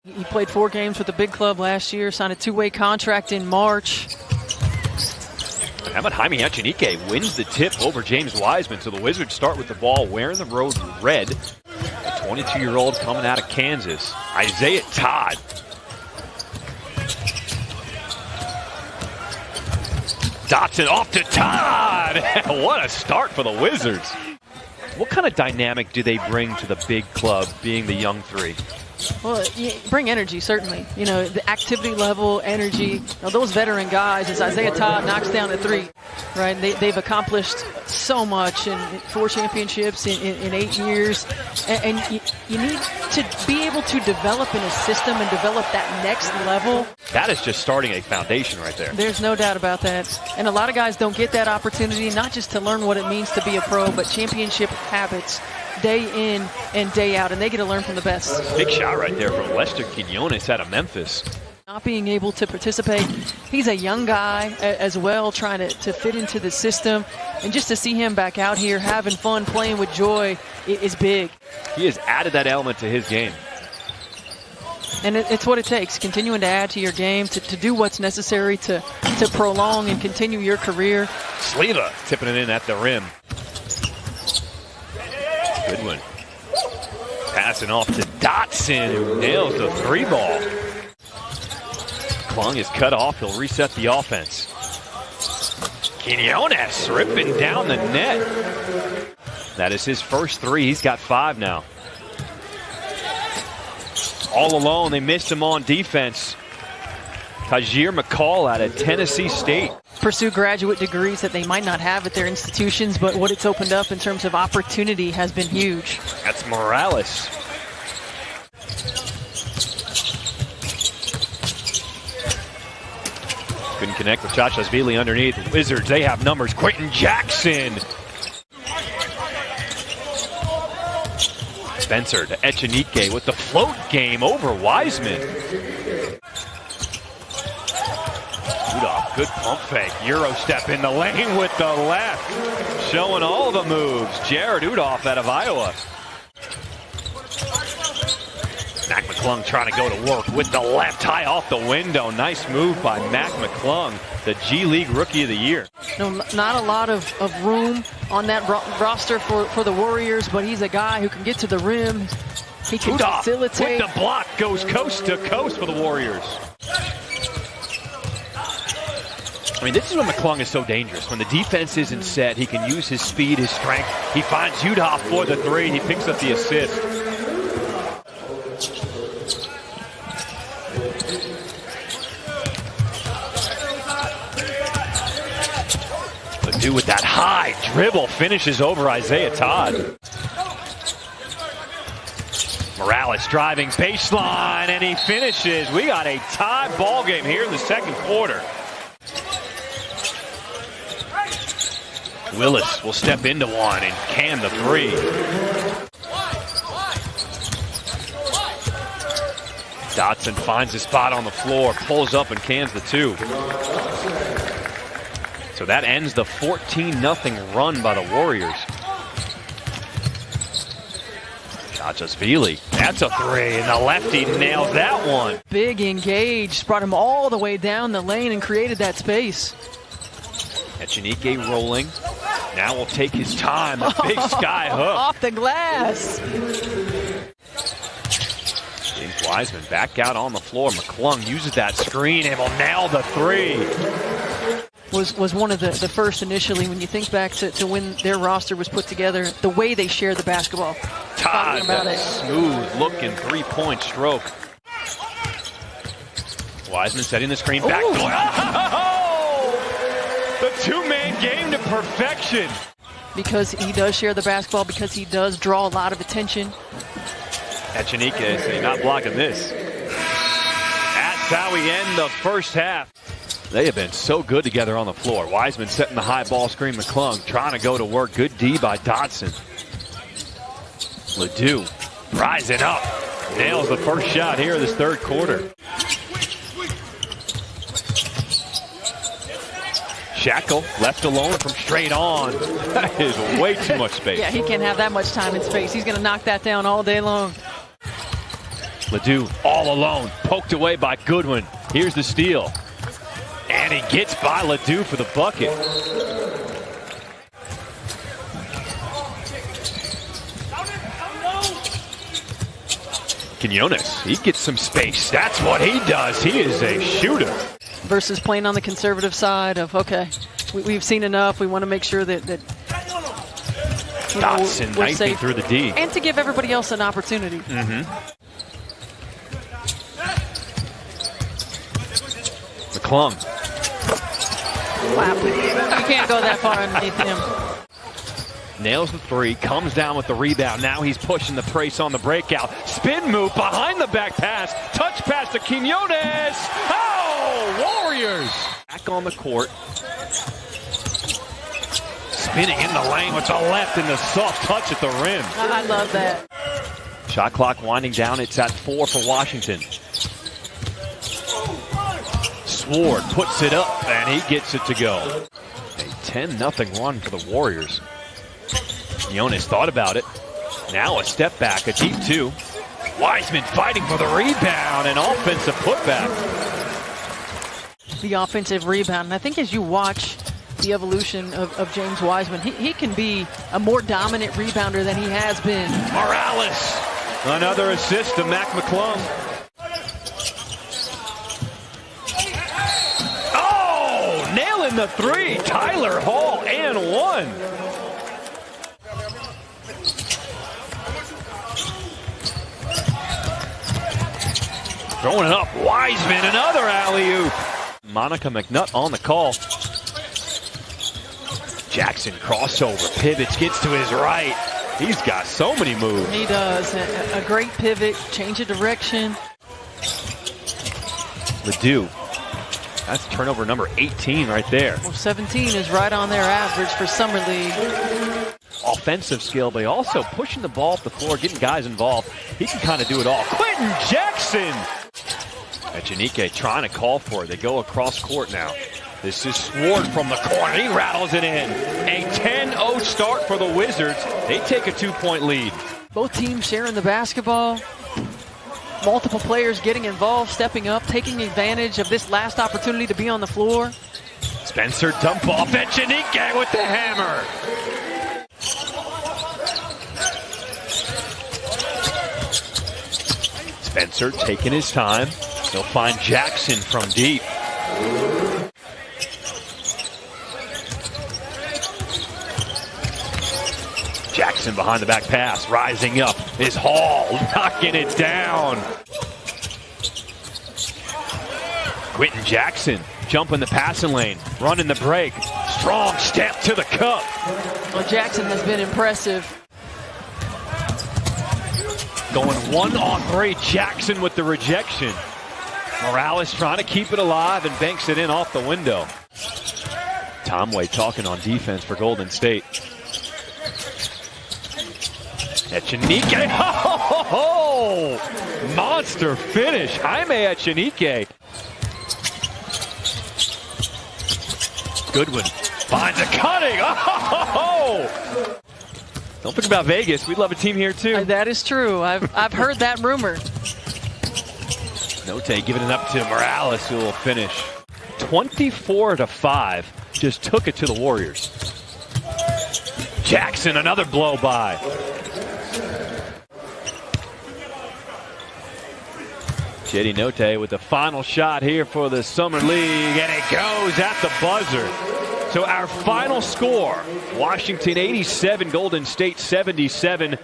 He played 4 games with the big club last year, signed a 2-way contract in March. How about Jaime Echenique wins the tip over James Wiseman, so the Wizards start with the ball wearing the road red. The 22-year-old coming out of Kansas, Isaiah Todd. Dotson off to Todd. What a start for the Wizards. What kind of dynamic do they bring to the big club, being the young three? Well, you bring energy, certainly. You know, the activity level, energy. Now, those veteran guys, as Isaiah Todd knocks down a 3, right? They've accomplished so much in 4 championships in 8 years. And you need to be able to develop in a system and develop that next level. That is just starting a foundation right there. There's no doubt about that. And a lot of guys don't get that opportunity, not just to learn what it means to be a pro, but championship habits day in and day out, and they get to learn from the best. Big shot right there from Lester Quinones out of Memphis. Not being able to participate. He's a young guy as well, trying to fit into the system. And just to see him back out here having fun, playing with joy is big. He has added that element to his game. And it's what it takes, continuing to add to your game, to do what's necessary to prolong and continue your career. Sleva tipping it in at the rim. Good one. Passing off to Dotson, who nails the 3-ball. Klung is cut off. He'll reset the offense. Quinones ripping down the net. That is his first 3. He's got 5 now. All alone, they missed him on defense. Tajir McCall out of Tennessee State. Pursue graduate degrees that they might not have at their institutions, but what it's opened up in terms of opportunity has been huge. That's Morales. Couldn't connect with Tchachashvili underneath. The Wizards, they have numbers. Quentin Jackson. Spencer to Echenique with the float game over Wiseman. Udolph, good pump fake. Euro step in the lane with the left. Showing all the moves. Jared Udolph out of Iowa. Mac McClung trying to go to work with the left, high off the window. Nice move by Mac McClung, the G League Rookie of the Year. No, not a lot of room on that roster for the Warriors, but he's a guy who can get to the rim. He can facilitate. With the block, goes coast to coast for the Warriors. I mean, this is when McClung is so dangerous. When the defense isn't set, he can use his speed, his strength. He finds Udolph for the 3. He picks up the assist. Ledoux with that high dribble finishes over Isaiah Todd. Morales driving baseline, and he finishes. We got a tie ball game here in the second quarter. Willis will step into one and can the 3. Dotson finds his spot on the floor, pulls up and cans the 2. So that ends the 14-0 run by the Warriors. Tchachashvili, that's a 3, and the lefty nails that one. Big engaged, brought him all the way down the lane and created that space. Echenique rolling. Now will take his time. A big sky hook. Off the glass. James Wiseman back out on the floor. McClung uses that screen and will nail the 3. Was one of the first initially when you think back to when their roster was put together, the way they shared the basketball. Todd, that smooth looking 3-point stroke. Wiseman setting the screen back door. The 2-man game to perfection. Because he does share the basketball, because he does draw a lot of attention. Echenique saying, not blocking this. That's how we end the first half. They have been so good together on the floor. Wiseman setting the high ball screen. McClung trying to go to work. Good D by Dotson. Ledoux rising up. Nails the first shot here in this third quarter. Shackle left alone from straight on. That is way too much space. Yeah, he can't have that much time and space. He's going to knock that down all day long. Ledoux all alone, poked away by Goodwin. Here's the steal. And he gets by Ledoux for the bucket. Quinones, he gets some space. That's what he does. He is a shooter. Versus playing on the conservative side of, okay, we've seen enough. We want to make sure that Dotson we're knifing safe. through the D. And to give everybody else an opportunity. McClung. Wow. You can't go that far underneath him. Nails the three, comes down with the rebound. Now he's pushing the brace on the breakout. Spin move behind the back pass. Touch pass to Quinones. Oh, Warriors! Back on the court. Spinning in the lane with the left and the soft touch at the rim. I love that. Shot clock winding down. It's at 4 for Washington. Sword puts it up and he gets it to go. A 10-0 run for the Warriors. Quinones thought about it. Now a step back, a deep two. Wiseman fighting for the rebound, an offensive putback. The offensive rebound. And I think as you watch the evolution of James Wiseman, he can be a more dominant rebounder than he has been. Morales, another assist to Mac McClung. Oh, nailing the three. Tyler Hall and one. Throwing it up, Wiseman, another alley-oop. Monica McNutt on the call. Jackson crossover, pivots, gets to his right. He's got so many moves. He does. A great pivot, change of direction. Ledoux, that's turnover number 18 right there. Well, 17 is right on their average for Summer League. Offensive skill, but also pushing the ball off the floor, getting guys involved. He can kind of do it all. Quentin Jackson! Echenique trying to call for it. They go across court now. This is Sword from the corner. He rattles it in. A 10-0 start for the Wizards. They take a 2-point lead. Both teams sharing the basketball. Multiple players getting involved, stepping up, taking advantage of this last opportunity to be on the floor. Spencer dump off. Echenique with the hammer. Spencer taking his time. He'll find Jackson from deep. Jackson behind the back pass, rising up is Hall, knocking it down. Quentin Jackson jumping the passing lane, running the break. Strong step to the cup. Well, Jackson has been impressive. Going 1-on-3, Jackson with the rejection. Morales trying to keep it alive and banks it in off the window. Tomway talking on defense for Golden State. Echenique, oh, monster finish. Jaime Echenique. Goodwin finds a cutting. Oh, don't think about Vegas. We'd love a team here too. That is true. I've heard that rumor. Note giving it up to Morales, who will finish. 24-5, just took it to the Warriors. Jackson, another blow by. Chedi Note with the final shot here for the Summer League, and it goes at the buzzer. So our final score, Washington 87, Golden State 77.